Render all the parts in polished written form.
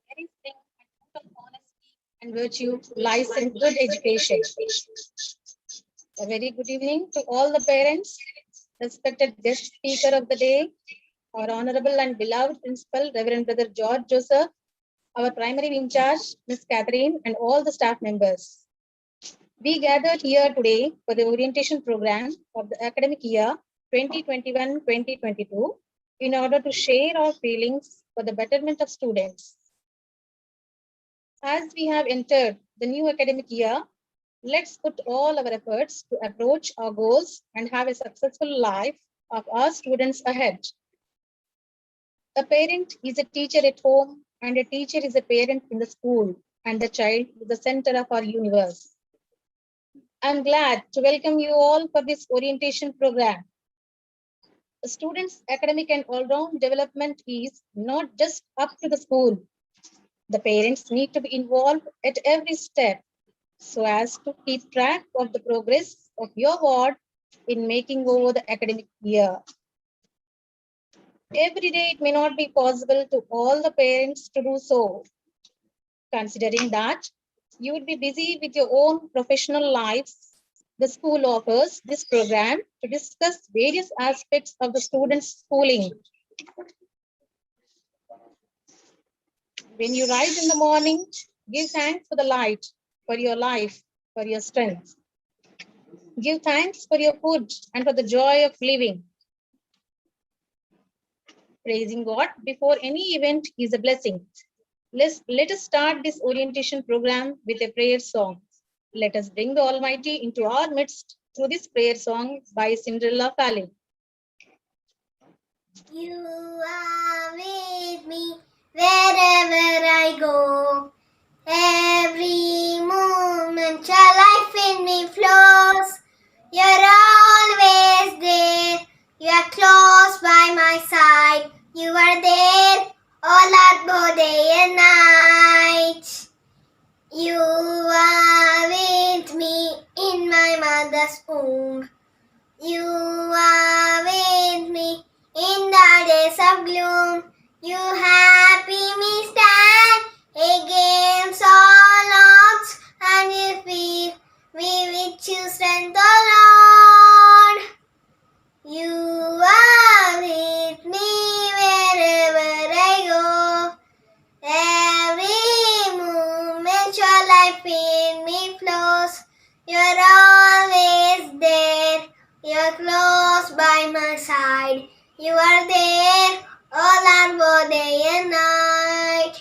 very thing of honesty and virtue lies in good education. A very good evening to all the parents, respected guest speaker of the day, our honorable and beloved principal, Reverend Brother George Joseph, our primary in charge, Miss Catherine, and all the staff members. We gathered here today for the orientation program of the academic year 2021-2022 in order to share our feelings for the betterment of students. As we have entered the new academic year, let's put all our efforts to approach our goals and have a successful life of our students ahead. A parent is a teacher at home, and a teacher is a parent in the school, and the child is the center of our universe. I'm glad to welcome you all for this orientation program. The students' academic and all-round development is not just up to the school. The parents need to be involved at every step so as to keep track of the progress of your ward in making over the academic year. Every day it may not be possible to all the parents to do so. Considering that you would be busy with your own professional lives, the school offers this program to discuss various aspects of the student's schooling. When you rise in the morning, give thanks for the light, for your life, for your strength. Give thanks for your food and for the joy of living. Praising God before any event is a blessing. Let us start this orientation program with a prayer song. Let us bring the Almighty into our midst through this prayer song by Cinderella Fallon. You are with me wherever I go. Every moment your life in me flows. You're always there. You are close by my side. You are there all at both day and night. You are with me in my mother's womb. You are with me in the days of gloom. You happy me stand against all odds, and you feed me with your strength, O Lord. You are with me wherever I go. Every moment your life in me flows. You're always there. You're close by my side. You are there all hour, both day and night.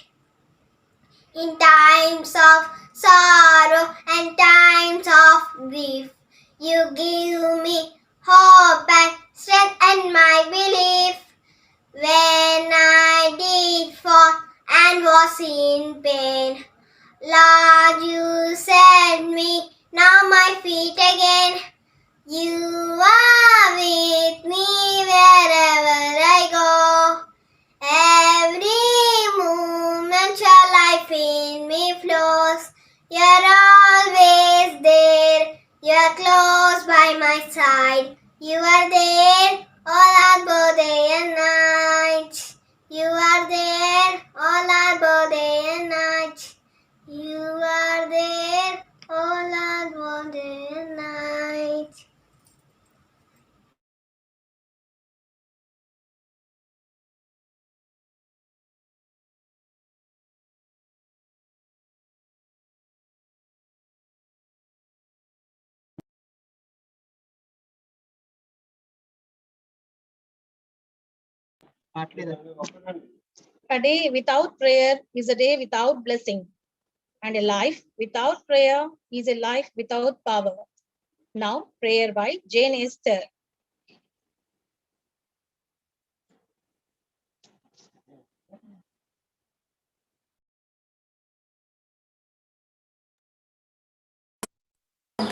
In times of sorrow and times of grief, you give me hope and strength and my belief. When I did fall and was in pain, Lord, you set me now my feet again. You are with me wherever I go. Every moment your life in me flows. You're always there. You're close by my side. You are there all hour, both day and night. You are there all hour, both day and night. You are there all hour, both day and night. A day without prayer is a day without blessing, and a life without prayer is a life without power. Now, prayer by Jane Esther.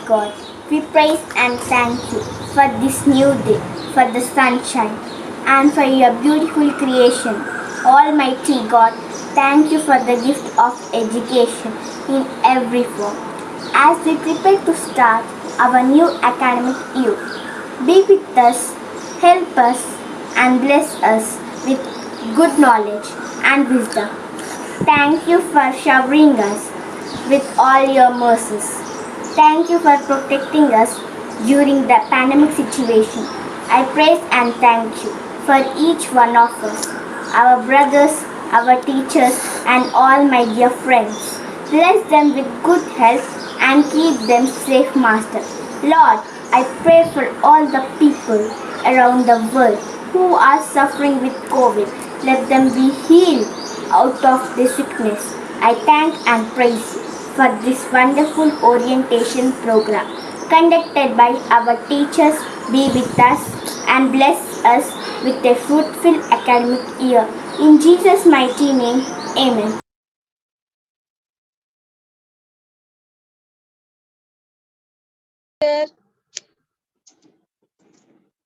God, we praise and thank you for this new day, for the sunshine, and for your beautiful creation. Almighty God, thank you for the gift of education in every form. As we prepare to start our new academic year, be with us, help us, and bless us with good knowledge and wisdom. Thank you for showering us with all your mercies. Thank you for protecting us during the pandemic situation. I praise and thank you for each one of us, our brothers, our teachers, and all my dear friends. Bless them with good health and keep them safe, Master. Lord, I pray for all the people around the world who are suffering with COVID. Let them be healed out of the sickness. I thank and praise you for this wonderful orientation program conducted by our teachers. Be with us and bless us with a fruitful academic year. In Jesus' mighty name, amen.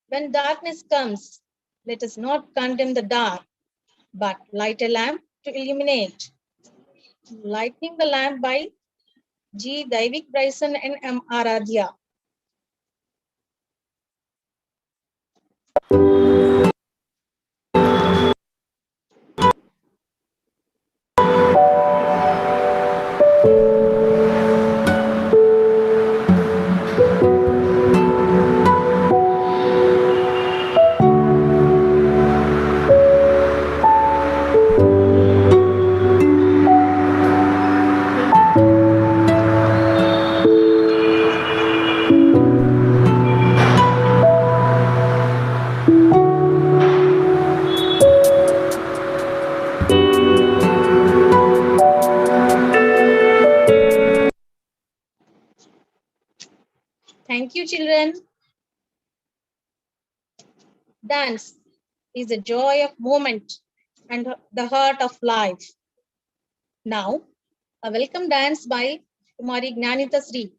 When darkness comes, let us not condemn the dark, but light a lamp to illuminate. Lighting the lamp by G. Daivik Bryson and M. Aradhya. Thank you, children. Dance is the joy of movement and the heart of life. Now, a welcome dance by Kumari Gnanita Sri.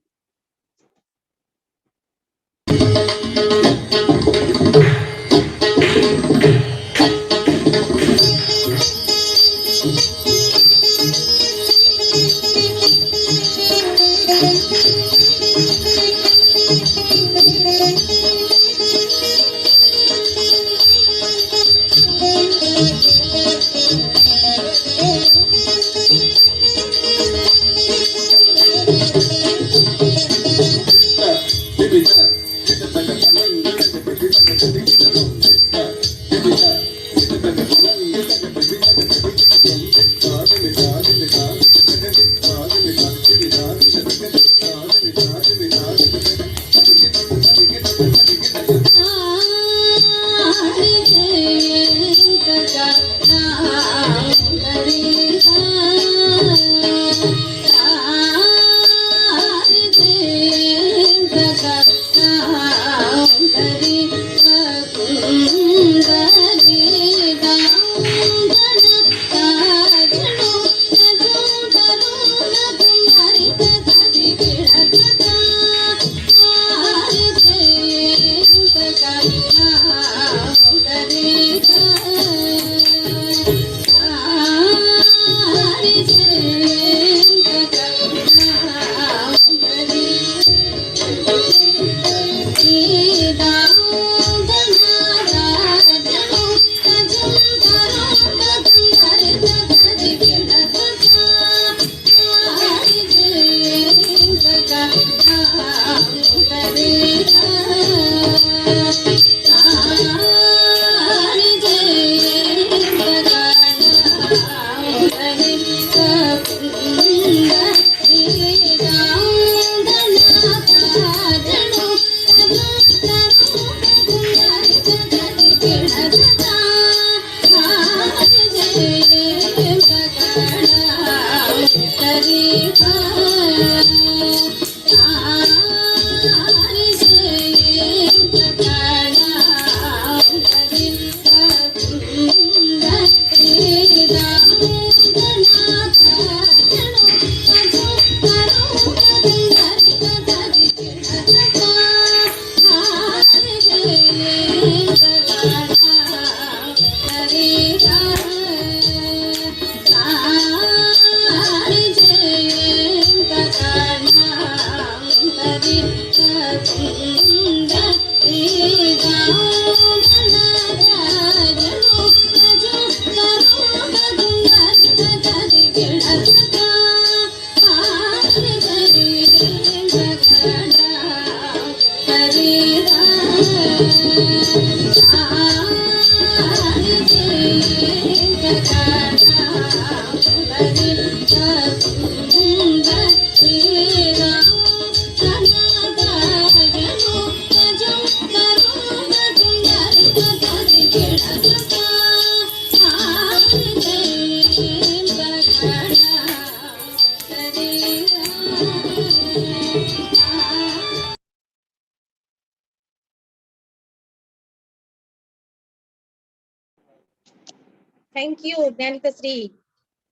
Thank you, Gnanita Sri,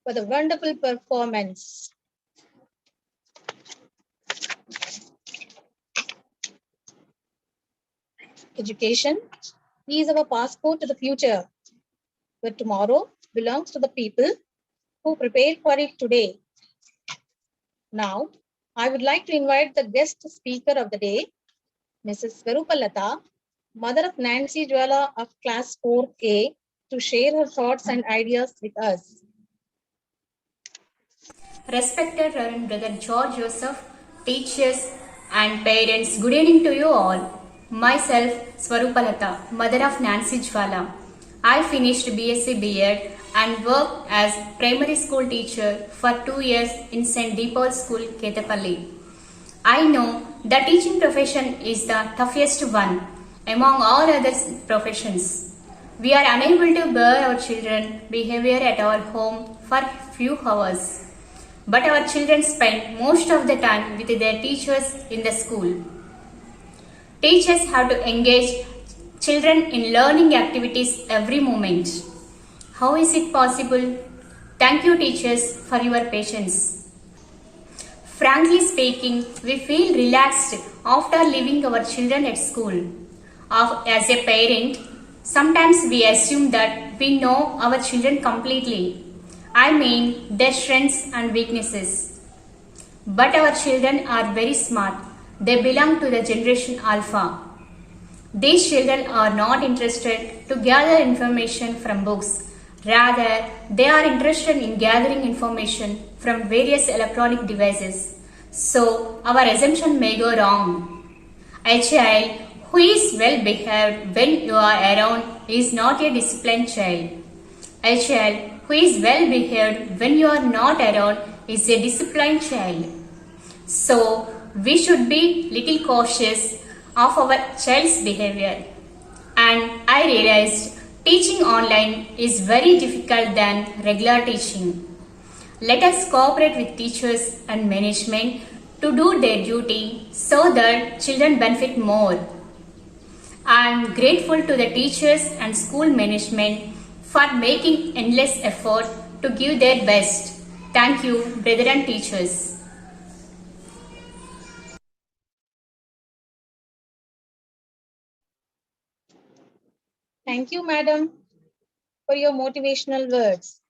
for the wonderful performance. Education is our passport to the future, but tomorrow belongs to the people who prepare for it today. Now, I would like to invite the guest speaker of the day, Mrs. Swarupalata, mother of Nancy Jwala of Class 4A, to share her thoughts and ideas with us. Respected Reverend Brother George Joseph, teachers and parents, good evening to you all. Myself, Swarupalata, mother of Nancy Jwala. I finished BSc B.Ed and worked as primary school teacher for 2 years in St. Paul's School, Ketapalli. I know the teaching profession is the toughest one among all other professions. We are unable to bear our children's behavior at our home for few hours. But our children spend most of the time with their teachers in the school. Teachers have to engage children in learning activities every moment. How is it possible? Thank you, teachers, for your patience. Frankly speaking, we feel relaxed after leaving our children at school. As a parent, sometimes we assume that we know our children completely. I mean their strengths and weaknesses. But our children are very smart. They belong to the generation Alpha. These children are not interested to gather information from books. Rather, they are interested in gathering information from various electronic devices. So, our assumption may go wrong. A child who is well behaved when you are around is not a disciplined child. A child who is well behaved when you are not around is a disciplined child. So, we should be little cautious of our child's behavior. And I realized teaching online is very difficult than regular teaching. Let us cooperate with teachers and management to do their duty so that children benefit more. I am grateful to the teachers and school management for making endless effort to give their best. Thank you, brethren teachers. Thank you, madam, for your motivational words.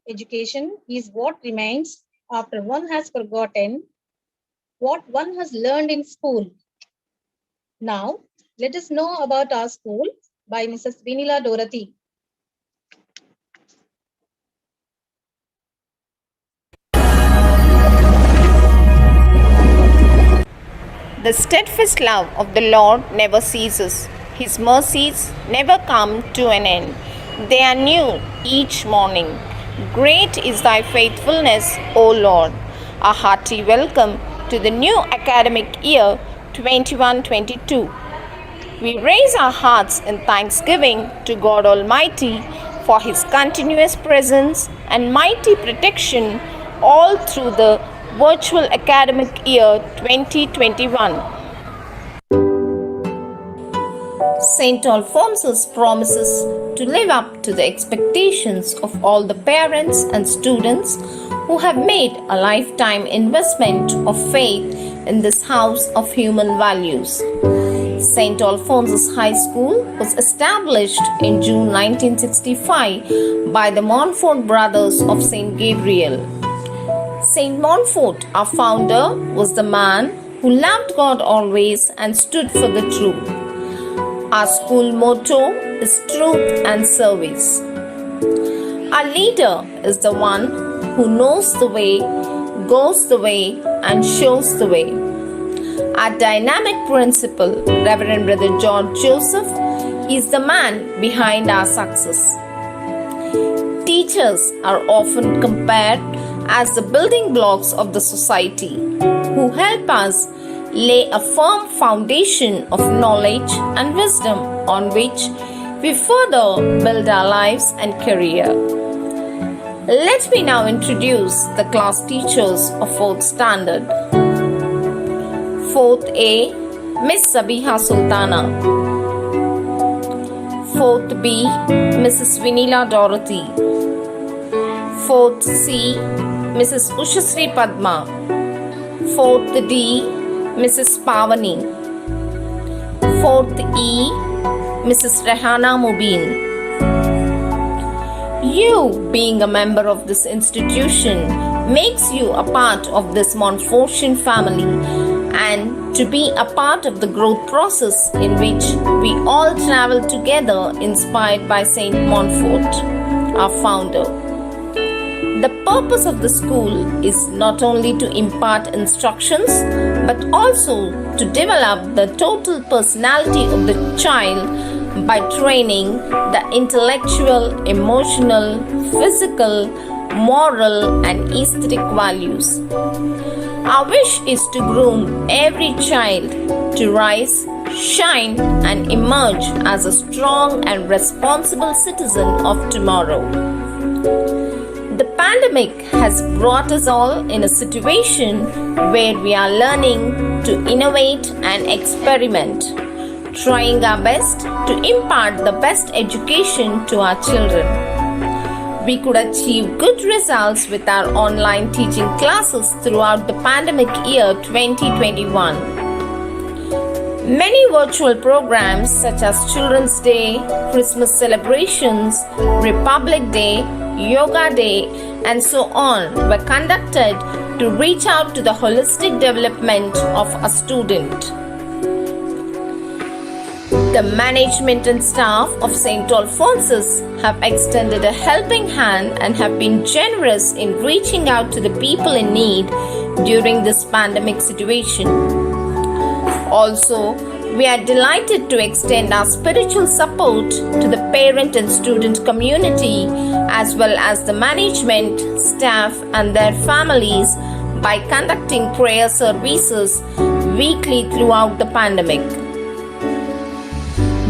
Education is what remains after one has forgotten what one has learned in school. Now, let us know about our school by Mrs. Vinila Dorothy. The steadfast love of the Lord never ceases. His mercies never come to an end. They are new each morning. Great is thy faithfulness, O Lord. A hearty welcome to the new academic year 21-22. We raise our hearts in thanksgiving to God Almighty for His continuous presence and mighty protection all through the virtual academic year 2021. St.Alphonsus promises to live up to the expectations of all the parents and students who have made a lifetime investment of faith in this house of human values. St.Alphonsus High School was established in June 1965 by the Montfort brothers of St. Gabriel. St. Montfort, our founder, was the man who loved God always and stood for the truth. Our school motto is truth and service. Our leader is the one who knows the way, goes the way, and shows the way. Our dynamic principal, Reverend Brother George Joseph, is the man behind our success. Teachers are often compared as the building blocks of the society who help us lay a firm foundation of knowledge and wisdom on which we further build our lives and career. Let me now introduce the class teachers of 4th standard. 4th A, Miss Sabiha Sultana. 4th B, Mrs. Vinila Dorothy. 4th C, Mrs. Ushasri Padma. 4th D, Mrs. Pavani. 4th E, Mrs. Rehana Mubin. You, being a member of this institution, makes you a part of this Montfortian family and to be a part of the growth process in which we all travel together, inspired by St. Montfort, our founder. The purpose of the school is not only to impart instructions but also to develop the total personality of the child by training the intellectual, emotional, physical, moral, and aesthetic values. Our wish is to groom every child to rise, shine, and emerge as a strong and responsible citizen of tomorrow. The pandemic has brought us all in a situation where we are learning to innovate and experiment, trying our best to impart the best education to our children. We could achieve good results with our online teaching classes throughout the pandemic year 2021. Many virtual programs such as Children's Day, Christmas celebrations, Republic Day, Yoga Day, and so on were conducted to reach out to the holistic development of a student. The management and staff of St.Alphonsus have extended a helping hand and have been generous in reaching out to the people in need during this pandemic situation. Also, we are delighted to extend our spiritual support to the parent and student community as well as the management, staff, and their families by conducting prayer services weekly throughout the pandemic.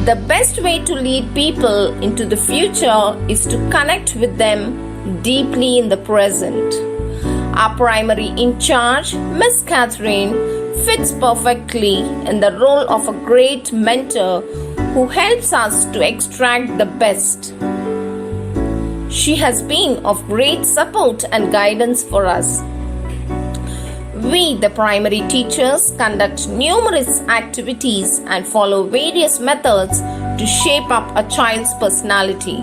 The best way to lead people into the future is to connect with them deeply in the present. Our primary in charge, Miss Catherine, fits perfectly in the role of a great mentor who helps us to extract the best. She has been of great support and guidance for us. We, the primary teachers, conduct numerous activities and follow various methods to shape up a child's personality.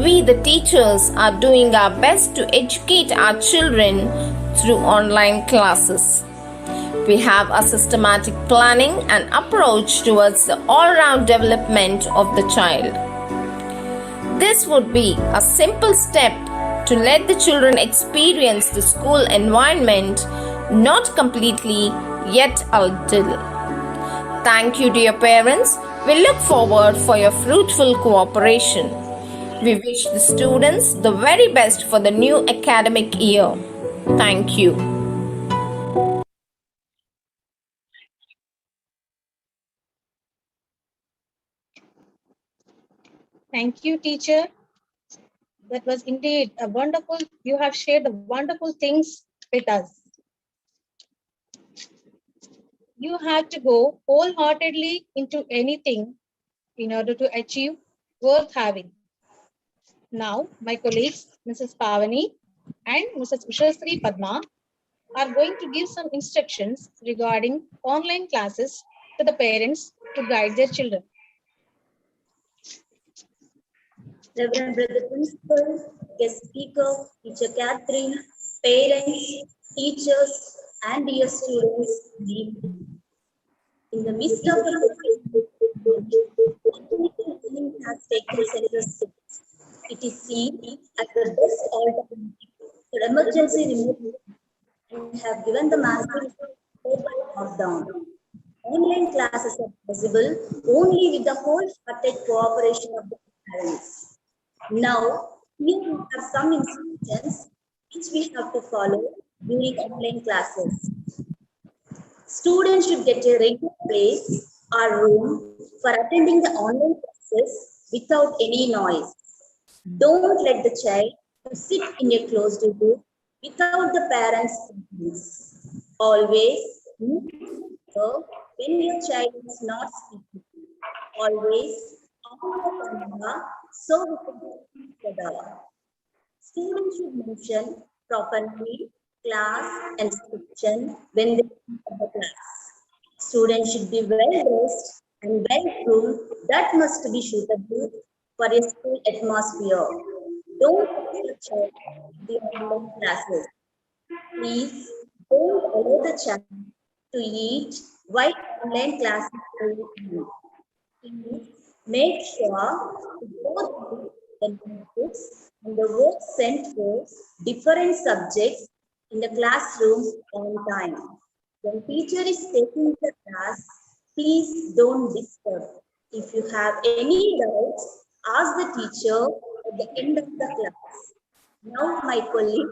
We, the teachers, are doing our best to educate our children through online classes. We have a systematic planning and approach towards the all-round development of the child. This would be a simple step to let the children experience the school environment, not completely, yet a little. Thank you, dear parents. We look forward for your fruitful cooperation. We wish the students the very best for the new academic year. Thank you. Thank you, teacher. That was indeed a wonderful, you have shared the wonderful things with us. You have to go wholeheartedly into anything in order to achieve worth having. Now, my colleagues, Mrs. Pavani and Mrs. Ushasri Padma, are going to give some instructions regarding online classes to the parents to guide their children. Reverend Brother Principal, guest speaker, Teacher Catherine, parents, teachers, and dear students, good evening. In the midst of the pandemic has taken center stage. It is seen as the best alternative to emergency removal and have given the massive lockdown. Online classes are possible only with the wholehearted cooperation of the parents. Now, here we have some instructions which we have to follow during online classes. Students should get a regular place or room for attending the online classes without any noise. Don't let the child to sit in a closed room without the parents' presence. Always mute when your child is not speaking. Always on the camera so we can see each other. Students should mention proper name, class, and section when they enter the class. Students should be well dressed and well groomed. That must be suitable for a school atmosphere. Don't touch your child in the online classes. Please don't allow the child to eat while online classes are going on. Please make sure to go through the notebooks and the work sent for different subjects in the classroom on time. When teacher is taking the class, please don't disturb. If you have any doubts, ask the teacher at the end of the class. Now my colleague.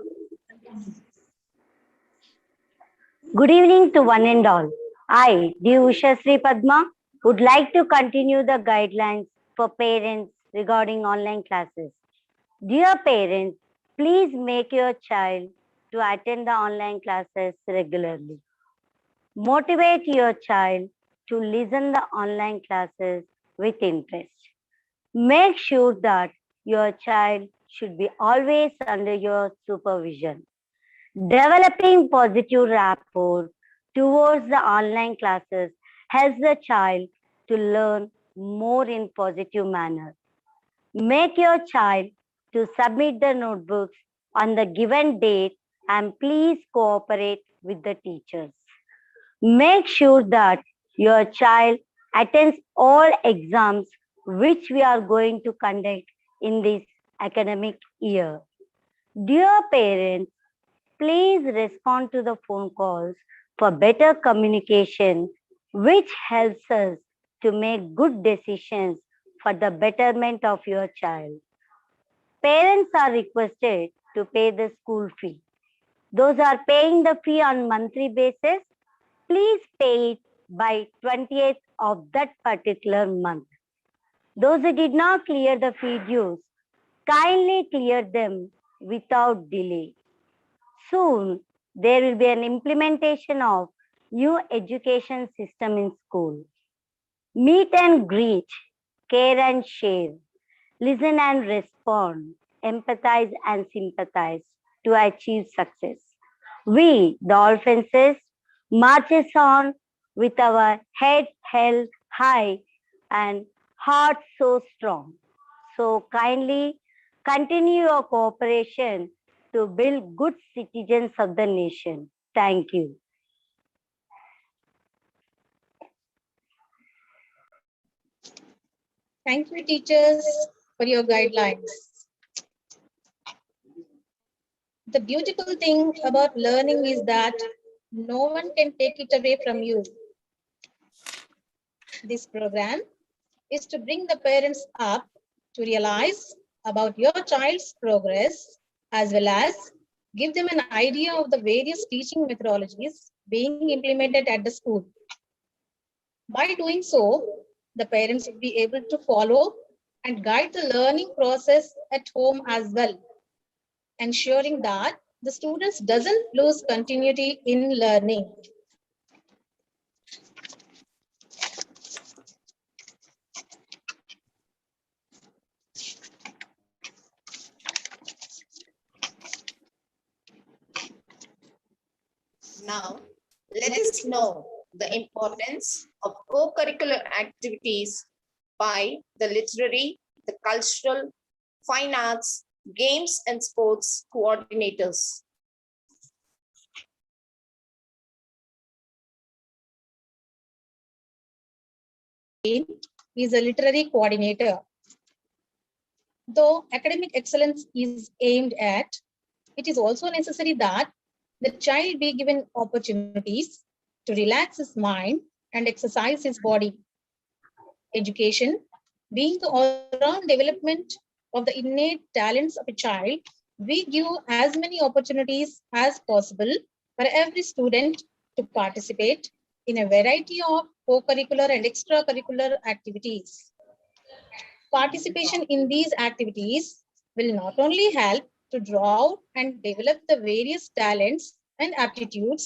Good evening to one and all. I, Usha Sri Padma, would like to continue the guidelines for parents regarding online classes. Dear parents, please make your child to attend the online classes regularly. Motivate your child to listen the online classes with interest. Make sure that your child should be always under your supervision. Developing positive rapport towards the online classes helps the child to learn more in positive manner. Make your child to submit the notebooks on the given date and please cooperate with the teachers. Make sure that your child attends all exams which we are going to conduct in this academic year. Dear parents, please respond to the phone calls for better communication, which helps us to make good decisions for the betterment of your child. Parents are requested to pay the school fee. Those are paying the fee on monthly basis, please pay it by 20th of that particular month. Those who did not clear the fee dues, kindly clear them without delay. Soon, there will be an implementation of new education system in school. Meet and greet, care and share, listen and respond, empathize and sympathize to achieve success. We, the Alphonsus, marches on with our head held high and heart so strong. So kindly continue your cooperation to build good citizens of the nation. Thank you. Thank you, teachers, for your guidelines. The beautiful thing about learning is that no one can take it away from you. This program is to bring the parents up to realize about your child's progress, as well as give them an idea of the various teaching methodologies being implemented at the school. By doing so, the parents will be able to follow and guide the learning process at home as well, ensuring that the students doesn't lose continuity in learning. Now, let us know the importance of co-curricular activities by the literary, the cultural, fine arts, games and sports coordinators. Is a literary coordinator. Though academic excellence is aimed at, it is also necessary that the child be given opportunities to relax his mind and exercise his body. Education, being the all-round development of the innate talents of a child, we give as many opportunities as possible for every student to participate in a variety of co-curricular and extracurricular activities. Participation in these activities will not only help to draw out and develop the various talents and aptitudes,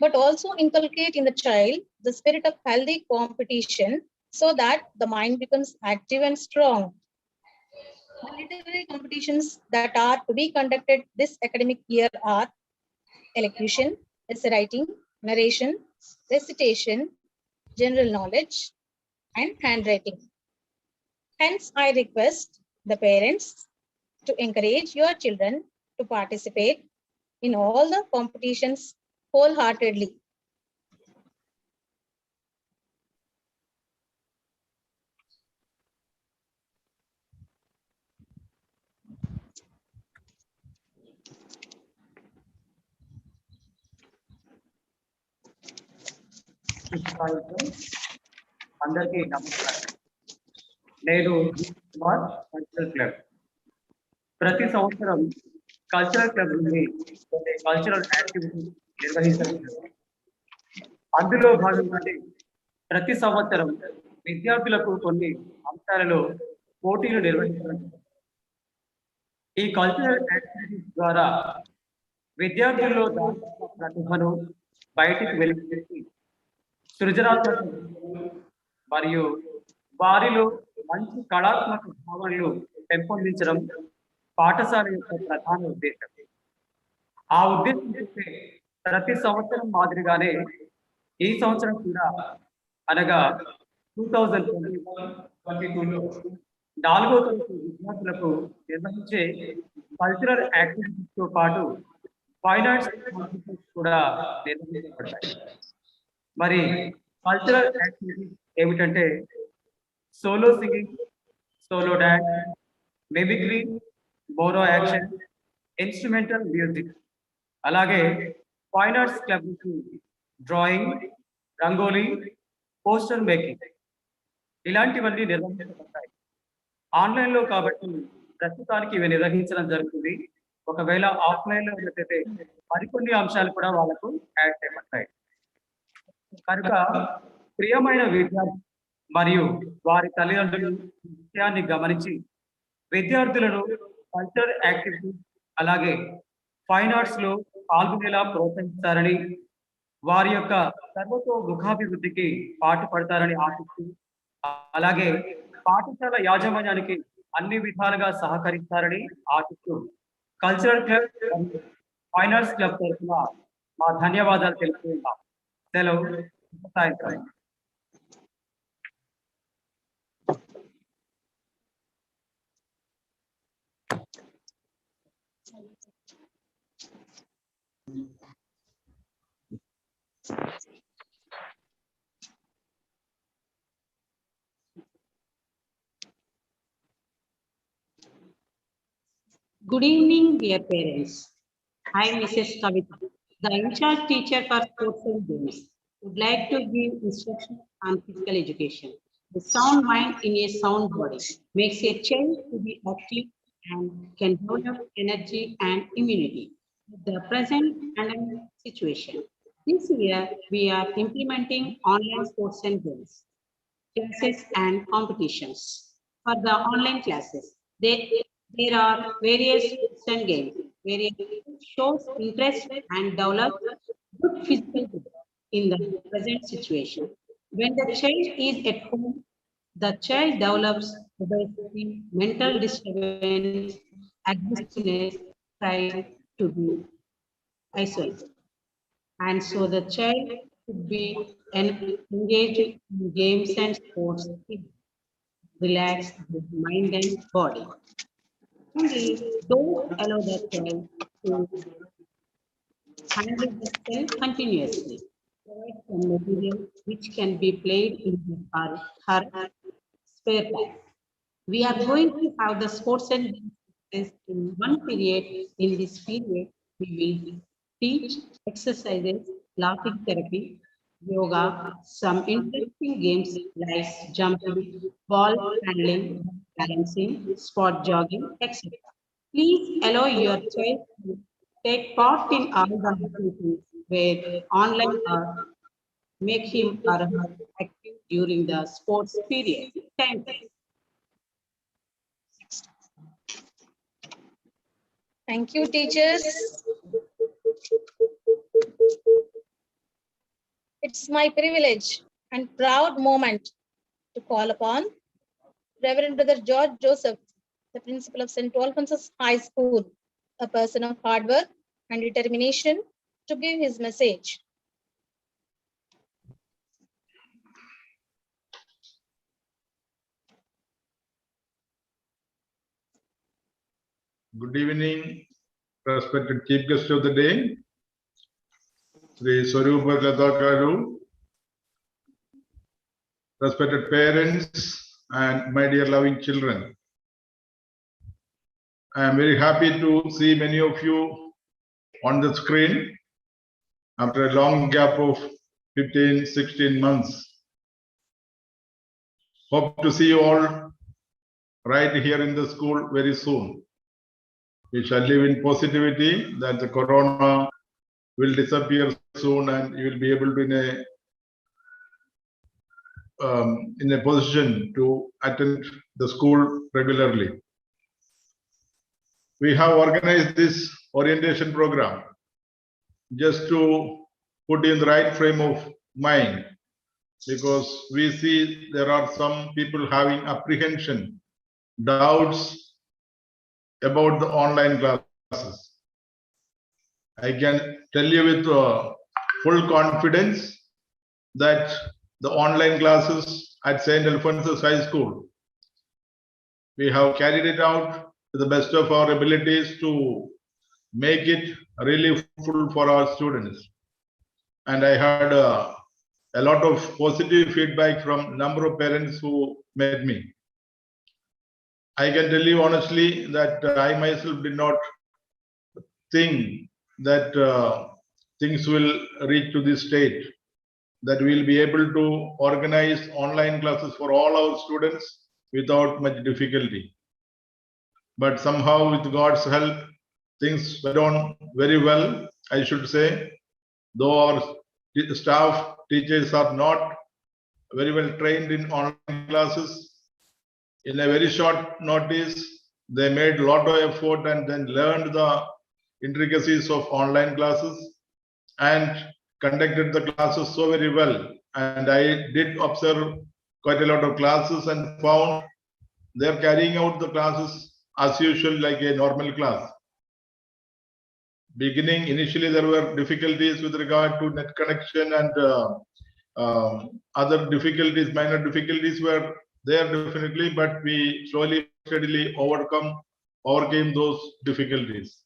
but also inculcate in the child the spirit of healthy competition so that the mind becomes active and strong. The literary competitions that are to be conducted this academic year are elocution, essay writing, narration, recitation, general knowledge, and handwriting. Hence, I request the parents to encourage your children to participate in all the competitions wholeheartedly. అందరికీ నమస్కారం. నేను Kumar cultural club. ప్రతి సంవత్సరం cultural club నుండి కొన్ని cultural activities నిర్వహించడం. అందులో భాగంగానే ప్రతి సంవత్సరం విద్యార్థులకు కొన్ని అంశాలలో పోటీలు నిర్వహించడం. ఈ కల్చరల్ యాక్టివిటీస్ ద్వారా విద్యార్థుల్లో దాచిన ప్రతిభను బయటికి వెలికితీసి సృజనాత్మక మరియు వారిలో మంచి కళాత్మక భావనలు పెంపొందించడం పాఠశాల యొక్క ప్రధాన ఉద్దేశం. ఆ ఉద్దేశం చూస్తే ప్రతి సంవత్సరం మాదిరిగానే ఈ సంవత్సరం కూడా అనగా 2022లో 4వ తరగతి విద్యార్థులకు నిర్వహించే కల్చరల్ యాక్టివిటీస్ తో పాటు ఫైన్ ఆర్ట్స్ కూడా నిర్వహించబడతాయి. మరి కల్చరల్ యాక్టివిటీస్ ఏమిటంటే solo singing, solo dance, mimicry, mono action, instrumental music, అలాగే ఫైన్ ఆర్ట్స్ క్లబ్ నుంచి డ్రాయింగ్, రంగోలీ, పోస్టర్ మేకింగ్ ఇలాంటివన్నీ నిర్వహించబడతాయి. ఆన్లైన్లో కాబట్టి ప్రస్తుతానికి ఇవి నిర్వహించడం జరుగుతుంది. ఒకవేళ ఆఫ్లైన్లో ఉన్నట్లయితే మరికొన్ని అంశాలు కూడా వాళ్ళకు యాడ్ చేయబడతాయి. కనుక ప్రియమైన విద్యార్థి మరియు వారి తల్లిదండ్రులు విషయాన్ని గమనించి విద్యార్థులను కల్చరల్ యాక్టివిటీస్ అలాగే ఫైన్ ఆర్ట్స్ లో పాల్గొనేలా ప్రోత్సహిస్తారని, వారి యొక్క సర్వతోముఖాభివృద్ధికి పాటుపడతారని ఆశిస్తూ, అలాగే పాఠశాల యాజమాన్యానికి అన్ని విధాలుగా సహకరిస్తారని ఆశిస్తూ cultural club fine arts club తరఫున మా ధన్యవాదాలు తెలుపుతున్నాం. సెలవు. సాయంత్రం. Good evening, dear parents. I, Mrs. Kavita, the in-charge teacher for sports and games, would like to give instruction on physical education. The sound mind in a sound body makes a child to be active and can develop energy and immunity with the present pandemic situation. This year, we are implementing online sports and games, classes and competitions. For the online classes, there are various sports and games where it shows interest and develops good physical health in the present situation. When the child is at home, the child develops obesity, mental disturbance, aggressiveness, trying to be isolated. And so the child should be engaged in games and sports to relax his mind and body. Only don't allow the child to handle the cell continuously. Provide some material which can be played in his or her spare time. We are going to have the sports and games in one period. In this period, we will teach exercises laughing therapy, yoga, some interesting games like jumping, ball handling, balancing, spot jogging, etc. Please allow your child to take part in all the activities where online or make him or her active during the sports period. Thank you. Thank you, teachers. It's my privilege and proud moment to call upon Reverend Brother George Joseph, the principal of St.Alphonsus High School, a person of hard work and determination, to give his message. Good evening, respected chief guest of the day, Sri Swarupalata Garu, respected parents and my dear loving children. I am very happy to see many of you on the screen after a long gap of 15, 16 months. Hope to see you all right here in the school very soon. We shall live in positivity that the corona will disappear soon and you will be able to in a position to attend the school regularly. We have organized this orientation program just to put in the right frame of mind, because we see there are some people having apprehension, doubts about the online classes. I can tell you with full confidence that the online classes at St.Alphonsus High School, we have carried it out to the best of our abilities to make it really full for our students. And I had a lot of positive feedback from number of parents who met me. I can tell you honestly that I myself did not think that things will reach to this state, that we will be able to organize online classes for all our students without much difficulty. But somehow with God's help, things went on very well, I should say. Though our staff, teachers are not very well trained in online classes, in a very short notice, they made a lot of effort and then learned the intricacies of online classes and conducted the classes so very well. And I did observe quite a lot of classes and found they're carrying out the classes as usual like a normal class. Initially there were difficulties with regard to net connection and other difficulties, minor difficulties were there definitely, but we slowly, steadily overcame those difficulties.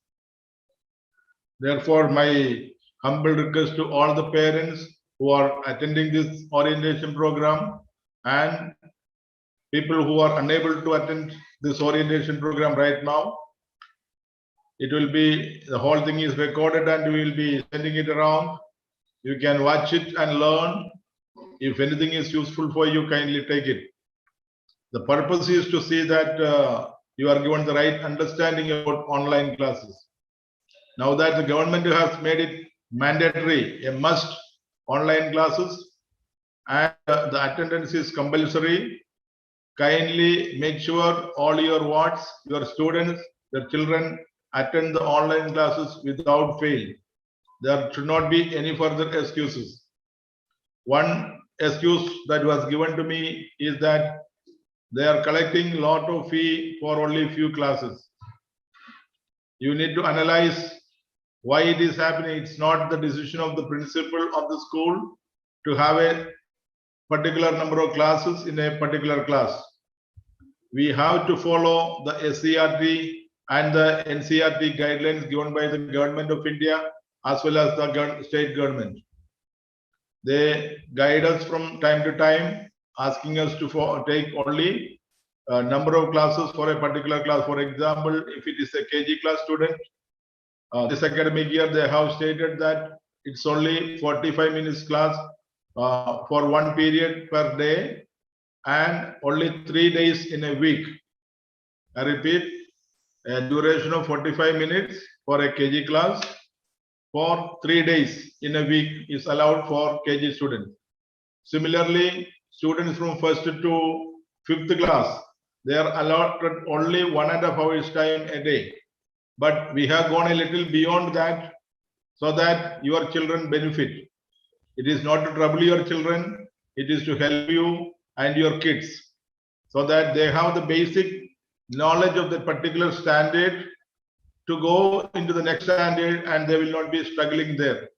Therefore, my humble request to all the parents who are attending this orientation program and people who are unable to attend this orientation program right now, it will be, the whole thing is recorded and we will be sending it around. You can watch it and learn. If anything is useful for you, kindly take it. The purpose is to see that you are given the right understanding about online classes. Now that the government has made it mandatory, a must online classes, and the attendance is compulsory, kindly make sure all your wards, your students, your children attend the online classes without fail. There should not be any further excuses. One excuse that was given to me is that they are collecting a lot of fee for only few classes. You need to analyze why it is happening. It's not the decision of the principal of the school to have a particular number of classes in a particular class. We have to follow the SCRT and the NCRT guidelines given by the government of India as well as the state government. They guide us from time to time, asking us to take only a number of classes for a particular class. For example, if it is a KG class student, this academic year they have stated that It's only 45 minutes class for one period per day and only 3 days in a week. I repeat, a duration of 45 minutes for a KG class for 3 days in a week is allowed for KG students. Similarly, students from first to fifth class, they are allotted only 1.5 hours time a day. But we have gone a little beyond that so that your children benefit. It is not to trouble your children, it is to help you and your kids so that they have the basic knowledge of the particular standard to go into the next standard and they will not be struggling there.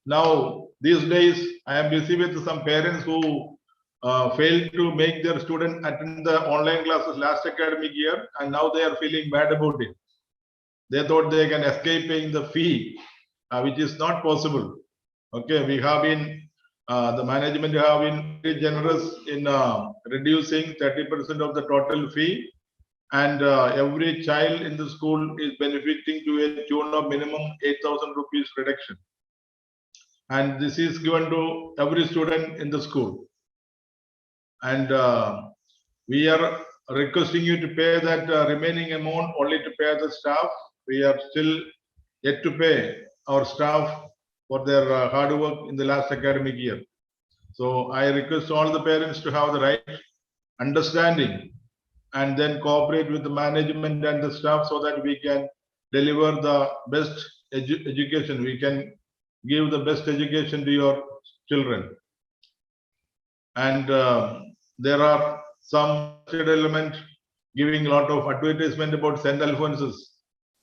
Now, these days, I am busy with some parents who failed to make their student attend the online classes last academic year and now they are feeling bad about it. They thought they can escape paying the fee, which is not possible. Okay, we have been, the management have been very generous in reducing 30% of the total fee, and every child in the school is benefiting to a tune of minimum 8,000 rupees reduction. And this is given to every student in the school. And we are requesting you to pay that remaining amount only to pay the staff. We are still yet to pay our staff for their hard work in the last academic year. So I request all the parents to have the right understanding and then cooperate with the management and the staff so that we can deliver the best education. We can give the best education to your children. And there are some element giving a lot of advertisement about St.Alphonsus,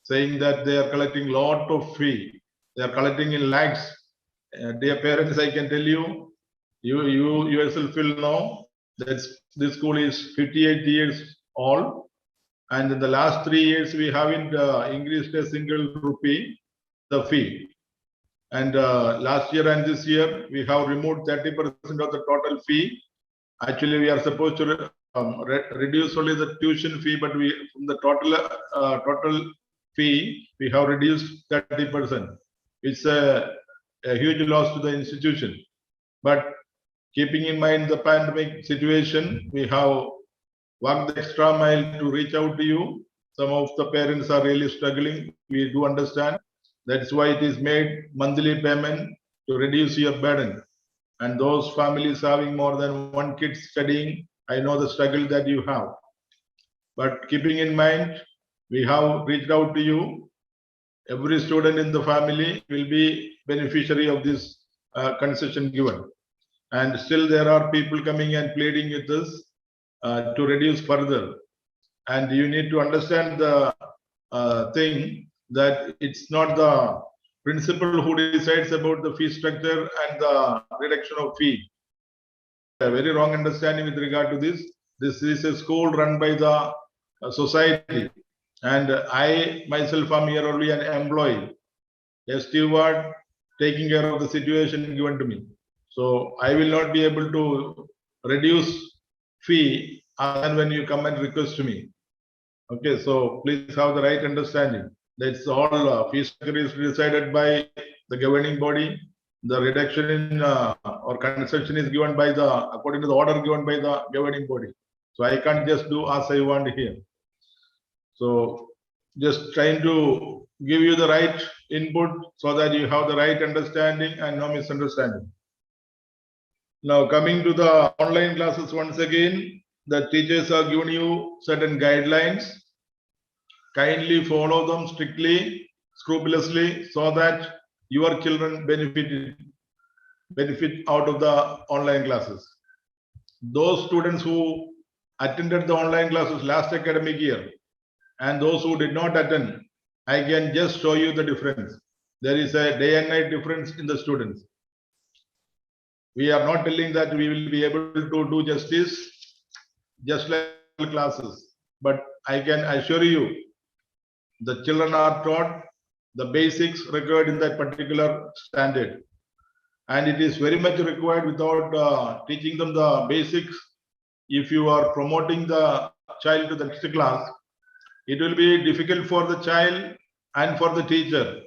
saying that they are collecting lot of fee. They are collecting in lakhs. Dear parents, I can tell you, you yourself will know that this school is 58 years old. And in the last 3 years, we haven't increased a single rupee, the fee. And last year and this year, we have removed 30% of the total fee. Actually, we are supposed to reduce only the tuition fee, but we from the total fee, we have reduced 30%. It's a huge loss to the institution. But keeping in mind the pandemic situation, we have walked the extra mile to reach out to you. Some of the parents are really struggling. We do understand. That's why it is made monthly payment to reduce your burden. And those families having more than one kid studying, I know the struggle that you have. But keeping in mind, we have reached out to you. Every student in the family will be beneficiary of this concession given. And still there are people coming and pleading with us to reduce further. And you need to understand the thing that it's not the principal who decides about the fee structure and the reduction of fee. A very wrong understanding with regard to this. This is a school run by the society, and I myself am here only an employee, a steward taking care of the situation given to me. So I will not be able to reduce fee other than when you come and request to me. Okay, so please have the right understanding. That's all. Fee structure is decided by the governing body. The reduction in or concession is given by the according to the order given by the governing body. So I can't just do as I want here. So just trying to give you the right input so that you have the right understanding and no misunderstanding. Now coming to the online classes once again, the teachers are giving you certain guidelines. Kindly follow them strictly, scrupulously, so that your children benefit out of the online classes. Those students who attended the online classes last academic year and those who did not attend, I can just show you the difference. There is a day and night difference in the students. We are not telling that we will be able to do justice just like classes, but I can assure you the children are taught the basics required in that particular standard. And it is very much required without teaching them the basics. If you are promoting the child to the next class, it will be difficult for the child and for the teacher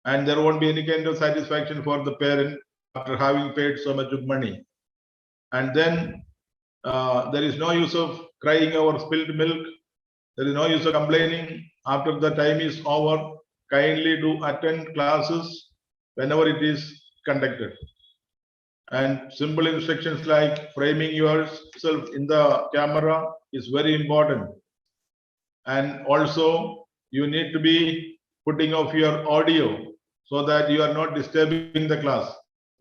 and there won't be any kind of satisfaction for the parent after having paid so much of money. And then there is no use of crying over spilled milk. There is no use of complaining after the time is over. Kindly do attend classes whenever it is conducted. And simple instructions like framing yourself in the camera is very important. And also you need to be putting off your audio so that you are not disturbing the class.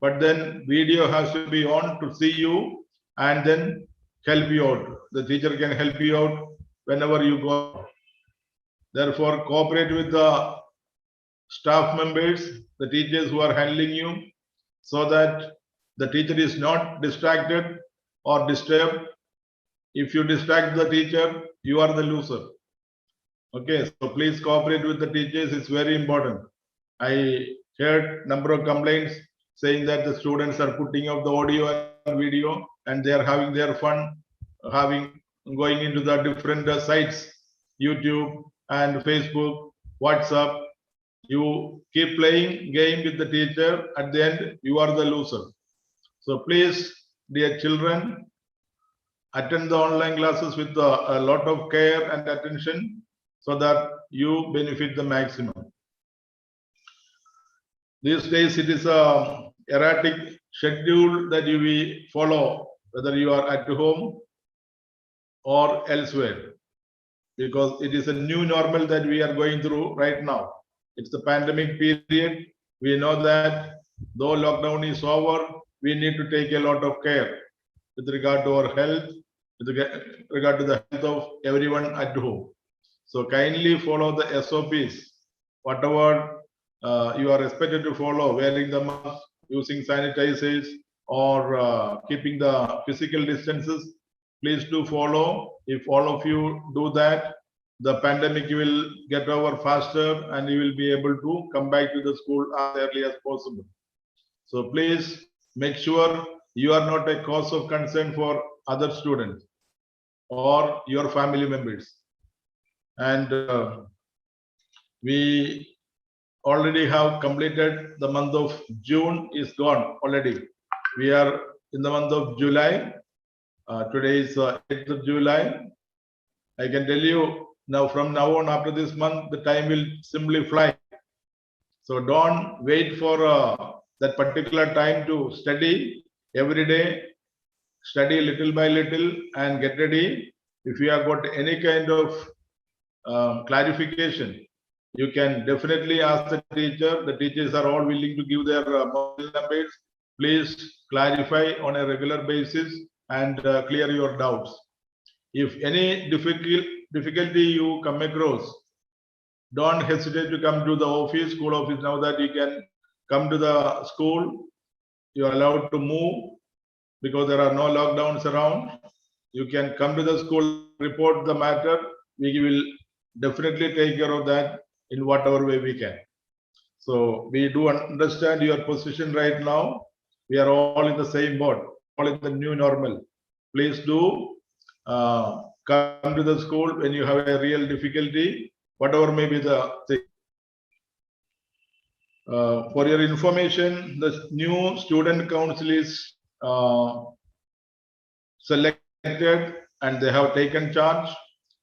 But then video has to be on to see you and then help you out. The teacher can help you out whenever you go. Therefore, cooperate with the staff members, the teachers who are handling you, so that the teacher is not distracted or disturbed. If you distract the teacher, you are the loser. Okay, so please cooperate with the teachers. It's very important. I heard number of complaints saying that the students are putting up the audio and video and they are having their fun, going into the different sites, YouTube and Facebook, WhatsApp. You keep playing game with the teacher. At the end, you are the loser. So please, dear children, attend the online classes with a lot of care and attention so that you benefit the maximum. These days, it is a erratic schedule that you will follow, whether you are at home or elsewhere, because it is a new normal that we are going through right now. It's the pandemic period. We know that though lockdown is over, we need to take a lot of care with regard to our health, with regard to the health of everyone at home. So kindly follow the SOPs, whatever you are expected to follow, wearing the mask, using sanitizers, or keeping the physical distances. Please do follow. If all of you do that, the pandemic will get over faster and you will be able to come back to the school as early as possible. So please make sure you are not a cause of concern for other students or your family members. And we already have completed the month of June is gone already. We are in the month of July. Today is 8th of July. I can tell you now, from now on, after this month, the time will simply fly. So don't wait for that particular time to study. Every day, study little by little and get ready. If you have got any kind of clarification, you can definitely ask the teacher. The teachers are all willing to give their mobile numbers. Please clarify on a regular basis and clear your doubts. If any difficulty you come across, don't hesitate to come to the office, school office. Now that you can come to the school, you are allowed to move because there are no lockdowns around. You can come to the school, report the matter. We will definitely take care of that in whatever way we can. So we do understand your position right now. We are all in the same boat, all in the new normal. Please do come to the school when you have a real difficulty, whatever may be the thing. For your information, the new student council is selected and they have taken charge.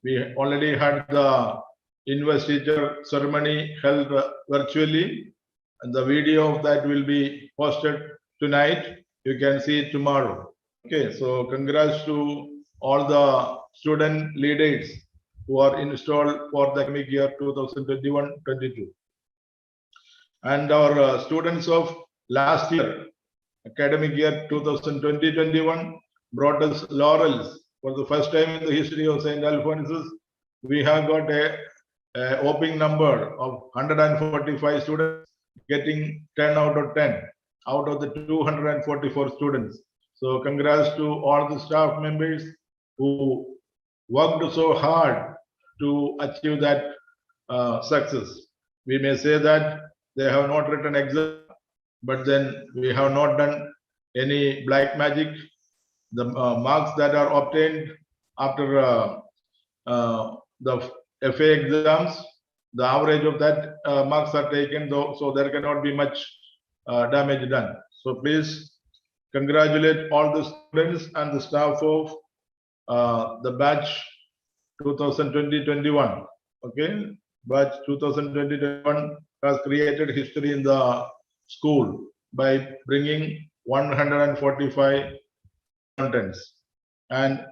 We already had the investiture ceremony held virtually, and the video of that will be posted tonight. You can see it tomorrow. Okay, so congrats to all the student leaders who are installed for the academic year 2021-22. And our students of last year, academic year 2020-21, brought us laurels. For the first time in the history of St.Alphonsus, we have got a opening number of 145 students, getting 10 out of 10 out of the 244 students. So congrats to all the staff members who worked so hard to achieve that success. We may say that they have not written exam, but then we have not done any black magic. The marks that are obtained after the FA exams the average of that marks are taken, though, so there cannot be much damage done. So please congratulate all the students and the staff of the batch 2020-21. Okay, batch 2020-21 has created history in the school by bringing 145 contents, and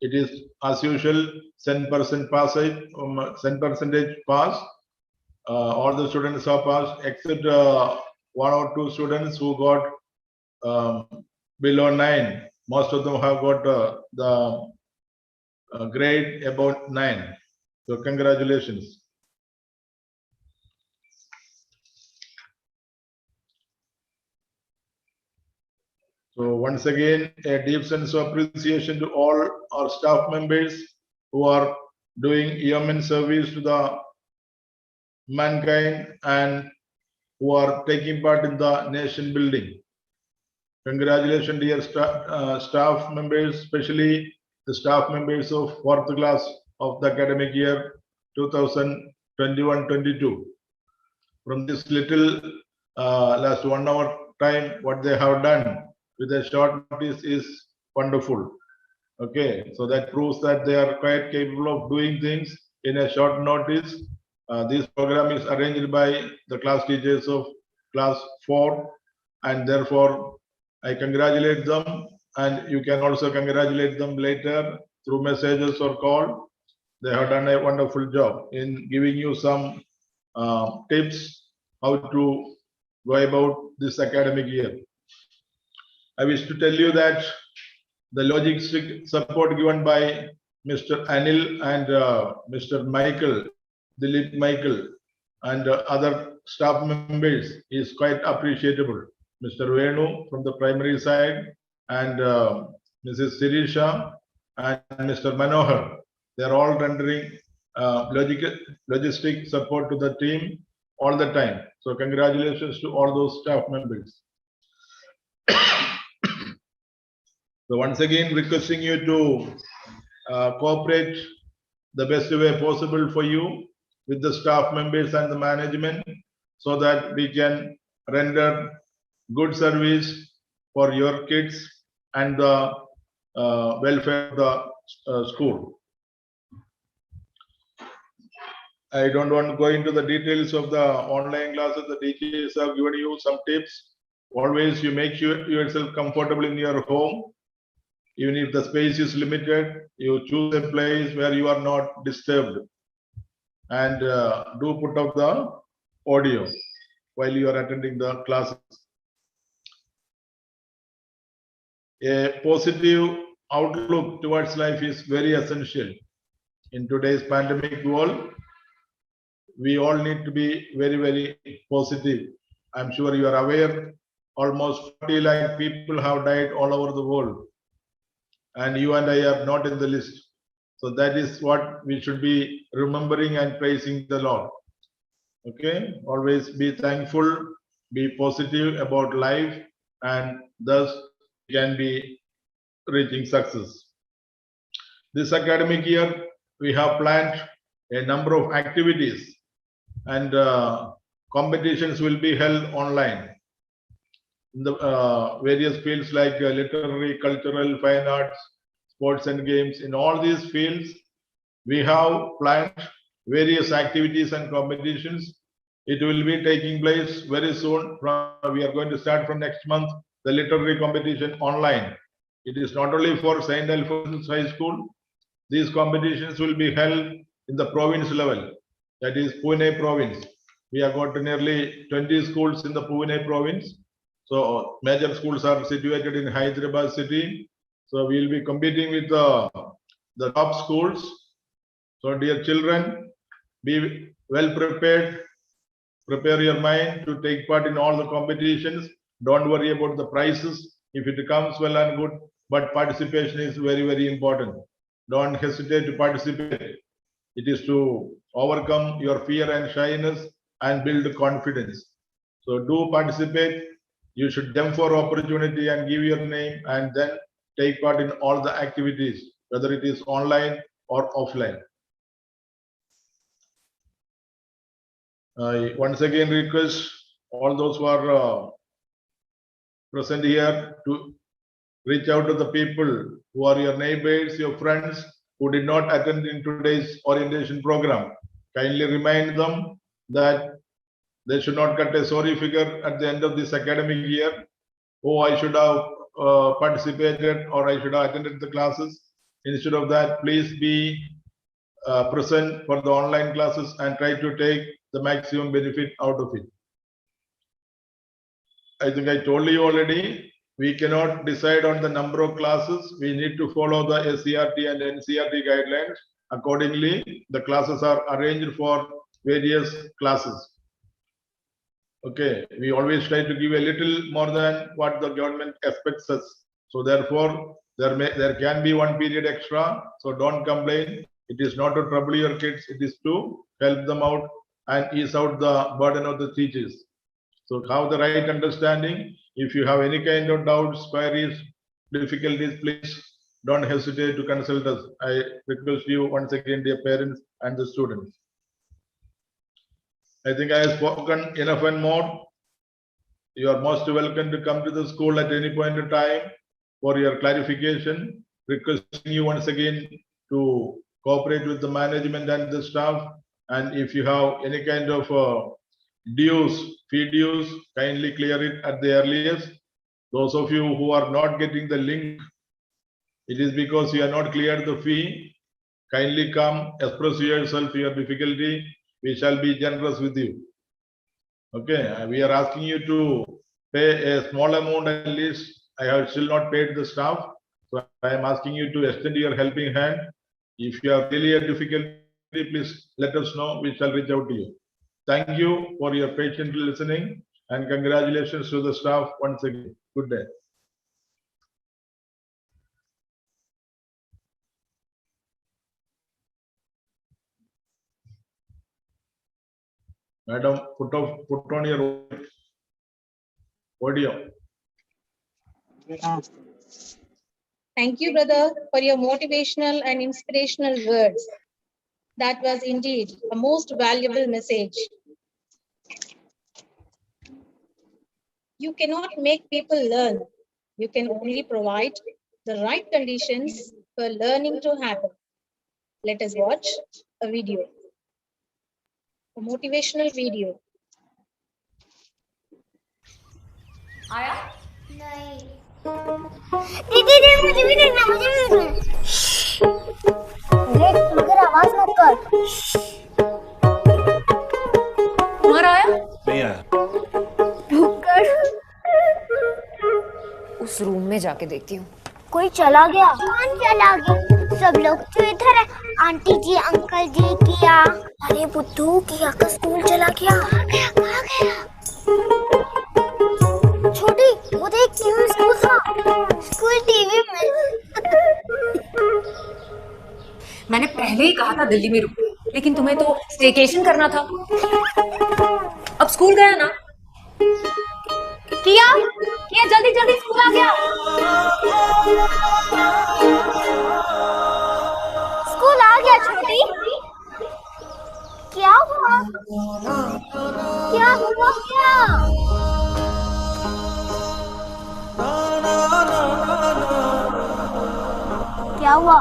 it is as usual 10% passage, 10% pass. All the students are passed except one or two students who got below 9. Most of them have got the grade about 9. So congratulations. So once again, a deep sense of appreciation to all our staff members who are doing yeoman service to the mankind and who are taking part in the nation building. Congratulations, dear staff members, especially the staff members of 4th class of the academic year 2021-22. From this little last 1 hour time, what they have done with a short notice is wonderful. Okay, so that proves that they are quite capable of doing things in a short notice. This program is arranged by the class teachers of class 4, and therefore I congratulate them, and you can also congratulate them later through messages or call. They have done a wonderful job in giving you some tips how to go about this academic year. I wish to tell you that the logistic support given by Mr. Anil and Mr. Michael, Dilip Michael, and other staff members is quite appreciable. Mr. Venu from the primary side and Mrs. Sirisha and Mr. Manohar, they are all rendering logistic support to the team all the time. So congratulations to all those staff members. So once again, requesting you to cooperate the best way possible for you with the staff members and the management so that we can render good service for your kids and the welfare of the school. I don't want to go into the details of the online classes. The teachers have given you some tips. Always you make yourself comfortable in your home. Even if the space is limited, you choose a place where you are not disturbed, and do put up the audio while you are attending the classes. A positive outlook towards life is very essential. In today's pandemic world, we all need to be very, very positive. I'm sure you are aware, almost 40 lakh people have died all over the world, and you and I are not in the list. So that is what we should be remembering and praising the Lord. Okay, always be thankful, be positive about life, and thus can be reaching success. This academic year, we have planned a number of activities, and competitions will be held online in the various fields like literary, cultural, fine arts, sports and games. In all these fields, we have planned various activities and competitions. It will be taking place very soon. We are going to start from next month the literary competition online. It is not only for St.Alphonsus High School. These competitions will be held in the province level, that is Pune province. We have got nearly 20 schools in the Pune province. So major schools are situated in Hyderabad city. So we will be competing with the top schools. So dear children, be well prepared. Prepare your mind to take part in all the competitions. Don't worry about the prizes. If it comes, well and good, but participation is very, very important. Don't hesitate to participate. It is to overcome your fear and shyness and build confidence. So do participate. You should jump for opportunity and give your name, and then take part in all the activities, whether it is online or offline. I once again request all those who are present here to reach out to the people who are your neighbors, your friends who did not attend in today's orientation program. Kindly remind them that they should not cut a sorry figure at the end of this academic year. Oh, I should have participated or I should have attended the classes. Instead of that, please be present for the online classes and try to take the maximum benefit out of it. I think I told you already, we cannot decide on the number of classes. We need to follow the SCRT and NCRT guidelines. Accordingly, the classes are arranged for various classes. Okay, we always try to give a little more than what the government expects us. So therefore, there can be one period extra. So don't complain. It is not to trouble your kids. It is to help them out and ease out the burden of the teachers. So have the right understanding. If you have any kind of doubts, queries, difficulties, please don't hesitate to consult us. I request you once again, dear parents and the students. I think I have spoken enough and more. You are most welcome to come to the school at any point in time for your clarification. Requesting you once again to cooperate with the management and the staff. And if you have any kind of fee dues, kindly clear it at the earliest. Those of you who are not getting the link, it is because you are not cleared the fee. Kindly come, express yourself, your difficulty. We shall be generous with you. Okay, we are asking you to pay a small amount at least. I have still not paid the staff. So I am asking you to extend your helping hand. If you have really a difficulty, please let us know. We shall reach out to you. Thank you for your patient listening and congratulations to the staff once again. Good day. Madam, put on your audio. Thank you, brother, for your motivational and inspirational words. That was indeed a most valuable message. You cannot make people learn. You can only provide the right conditions for learning to happen. Let us watch a video, a motivational video. आया? नहीं। दीदी दे मुझे भी देखना देख मगर आवाज मत कर तुम्हारा आया? नहीं आया। उस रूम में जाके देखती हूँ। कोई चला गया। कौन चला गया? सब लोग तो इधर है। आंटी जी, अंकल जी, किया। अरे बुद्धू, किया का स्कूल चला गया। कहाँ गया? छोटी, वो देख टीवी स्कूल था। स्कूल टीवी में। मैंने पहले ही कहा था दिल्ली में रुको, लेकिन तुम्हें तो स्टेकेशन करना था। अब स्कूल गया ना? किया जल्दी जल्दी स्कूल आ गया। स्कूल आ गया छोटी। क्या हुआ? क्या हुआ क्या? क्या हुआ?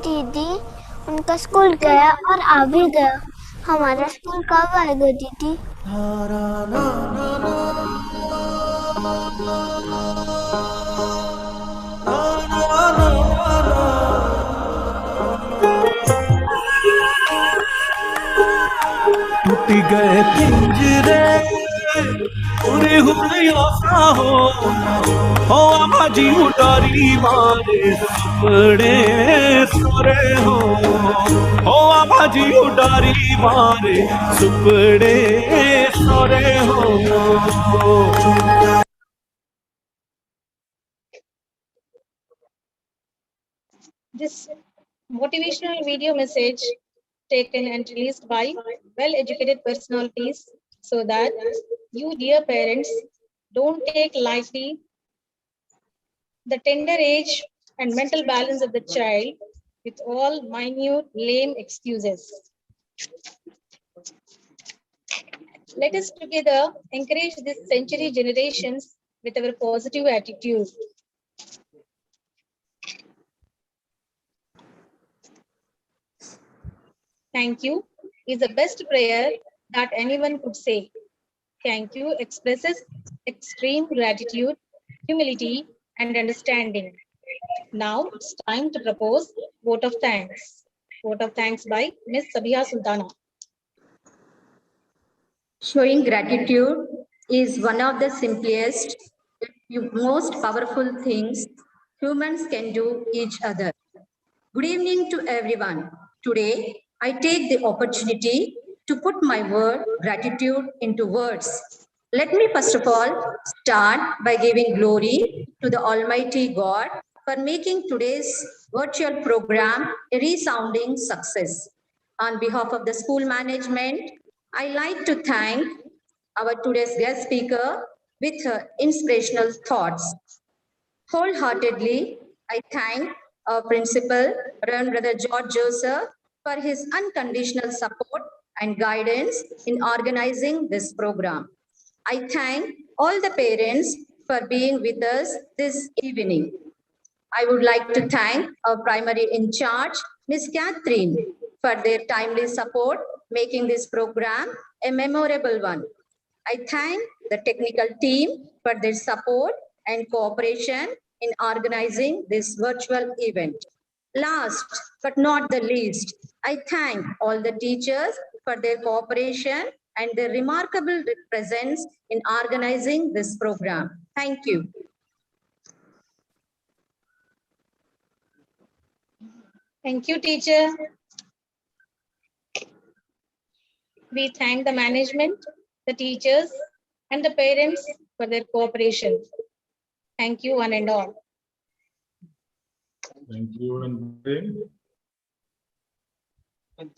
दीदी, उनका स्कूल गया और आ भी गया। हमारा स्कूल कब आएगा दीदी? टूट गए पिंजरे पूरी हुई आशा हो आवाजी उडारी मारे सुपड़े सोरे हो आवाजी उडारी मारे सुपड़े सोरे हो। This motivational video message taken and released by well-educated personalities so that you, dear parents, don't take lightly the tender age and mental balance of the child with all minute, lame excuses. Let us together encourage this century generations with our positive attitude. Thank you is the best prayer that anyone could say. Thank you expresses extreme gratitude, humility, and understanding. Now it's time to propose vote of thanks. Vote of thanks by Ms. Sabiha Sultana. Showing gratitude is one of the simplest, most powerful things humans can do each other. Good evening to everyone. Today, I take the opportunity to put my word gratitude into words. Let me first of all start by giving glory to the Almighty God for making today's virtual program a resounding success. On behalf of the school management, I like to thank our today's guest speaker with her inspirational thoughts. Wholeheartedly, I thank our principal, Reverend Brother George Joseph, for his unconditional support and guidance in organizing this program. I thank all the parents for being with us this evening. I would like to thank our primary in charge, Ms. Catherine, for their timely support, making this program a memorable one. I thank the technical team for their support and cooperation in organizing this virtual event. Last but not the least, I thank all the teachers for their cooperation and their remarkable presence in organizing this program. Thank you. Thank you, teacher. We thank the management, the teachers, and the parents for their cooperation. Thank you, one and all. Thank you. And